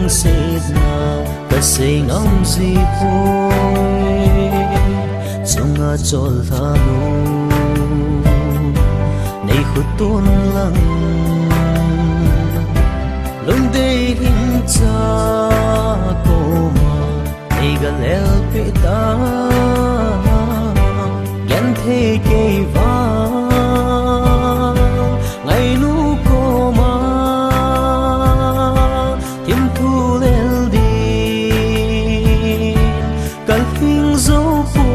lung xịt na ta say ngắm gì vui chung ngã chol tha nu nay khut tuôn lăng lung day hình cha cô mà nay gần el pe ta ghen thế kê va ngày nu cô mà tim thu lên đi cần phim dấu phố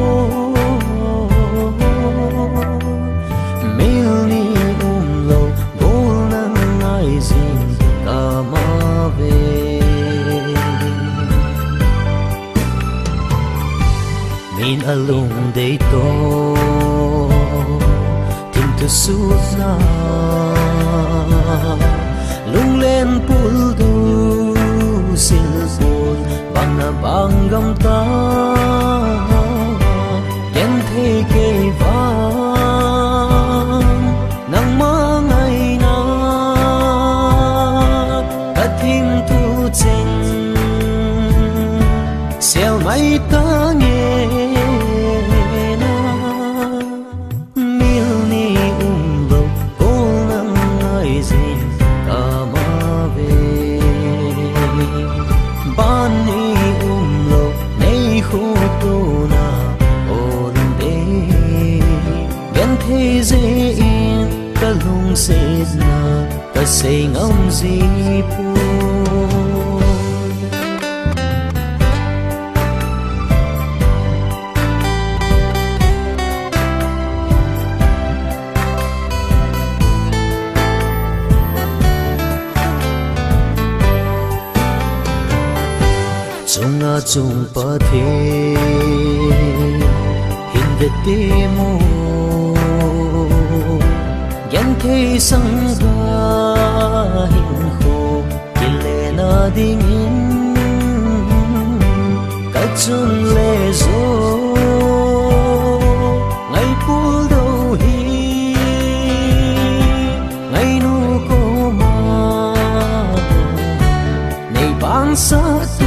Milni Unlou.Gol Ng ngai kamao min alung day to tim tu suốt na lung lên pul du sil pul bang na bang gam ta ken thế kê vang nang ma ngày na ta tim tu chen sel mai ta nghe Milni Unlou.Gol Ng ngai kamao bani Unlou nay khu tu na ôn đê ghen thế dễ in ta lung xịt na ta say ngắm gì vui chung ngã chung pa thế hin về tê mô ghen thế sang ga hin khô ki lệ na ding in ka chun lệ zo ngày pul đâu hi ngày nu cô mà nay bang sa tu